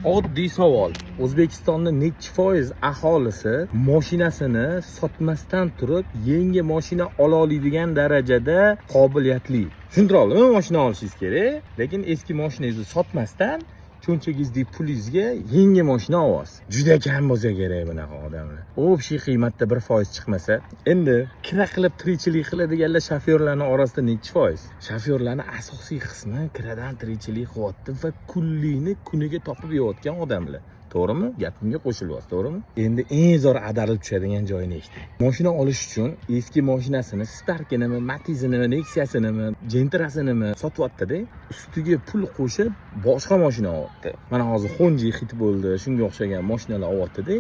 Oddiy savol. O'zbekistonning necha foiz aholisi mashinasini sotmasdan turib yangi mashina ola oladigan darajada qobiliyatli? Tushuntira oldimmi? Mashina olishingiz kerak, lekin eski mashinangizni sotmasdan cho'nchagingizdagi pulingizga yangi mashina olasiz. Juda kam bo'lsa kerak bunaqa odamlar. Общий qiymatda 1% chiqmasa, endi kira qilib tirikchilik qiladiganlar shofyorlarning orasida necha foiz? Shofyorlarning asosiy qismi kiradan tirikchilik qilyapti va kunlikni kuniga topib yeyotgan odamlar. To'g'rimi? Gapimga qo'shilyapsiz, to'g'rimi? Endi eng zo'r adalib tushadigan joyini eshiting. Mashina olish uchun eski mashinasini, Spark'inimi, Matiz'inimi, Nexia'sinimi, Gentra'sinimi sotyapti-da, ustiga pul qo'shib boshqa mashina olyapti. Mana hozir Honda hit bo'ldi, shunga o'xshagan mashinalar olyapti-da,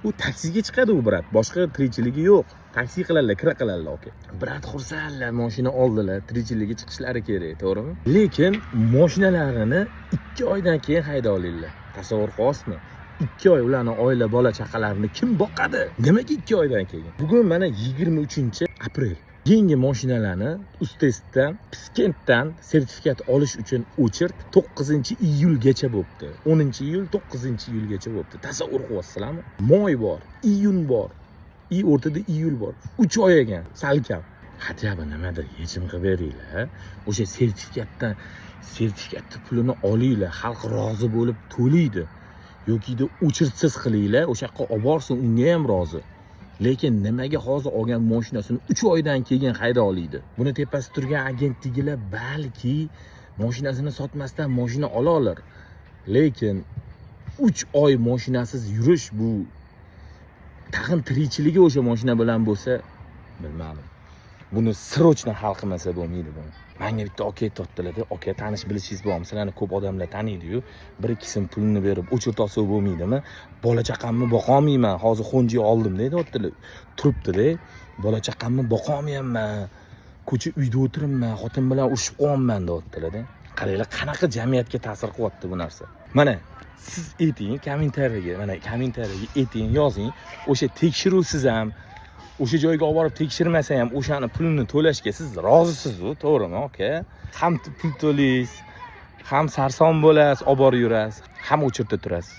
u taksiga chiqadi u brat, boshqa tirikchiligi yo'q. Taksi qilarlar, kira qilarlar, oka. Brat xursandlar, mashina oldilar, tirikchiligiga chiqishlari kerak, to'g'rimi? Lekin mashinalarini 2 oydan keyin hayda olinglar. Tasavvur qilasizmi? 2 oy ularni oila bola chaqalarini kim boqadi? Nimaga 2 oydan keyin? Bugun mana 23-aprel. Yangi mashinalarni Ustestdan, Piskentdan sertifikat olish uchun o'chirt 9-iyulgacha bo'libdi. 10-iyul, 9-iyulgacha bo'libdi. Tasavvur qilyapsizlarmi? Moy bor, iyun bor, o'rtada iyul bor. 3 oy ekan, salkam. Hatto nimadir yechim qilib beringlar. O'sha sertifikatni pulini olinglar, xalq rozi bo'lib to'laydi. Yokida o'chirtsiz qilinglar, o'sha yoqqa olib borsin, unga ham rozi. Lekin nimaga hozir olgan mashinasini 3 oydan keyin hayda oladi? Buni tepasida turgan agentliklar balki mashinasini sotmasdan mashina ola olar. Lekin 3 oy mashinasiz yurish bu tag'in tirikchiligi o'sha mashina bilan bo'lsa, bilmadim. Buni srochna hal qilmasa bo'lmaydi buni. Menga bitta aka aytibdilar-da, aka tanish bilishingiz bormi? Sizlarni ko'p odamlar taniydi-yu, bir ikkisim pulni berib o'chirtasa bo'lmaydimi? Bola chaqamni boqolmayman, hozir Honda oldim deyaptilar. Turibdi-da, bola chaqamni boqolmayman. Ko'cha uyda o'tiribman, xotin bilan urushib qolyapman deyaptilar-da. Qaranglar, qanaqa jamiyatga ta'sir qilyapti bu narsa. Mana siz ayting, kommentariyaga ayting, yozing. O'sha tekshiruvsiz ham o'sha joyga olib borib tekshirmasa ham o'shani pulini to'lashga siz rozisiz-ku, to'g'rimi, aka? Ham pul to'laysiz, ham sarson bo'lasiz, olib borib yurasiz, ham o'chirta turasiz.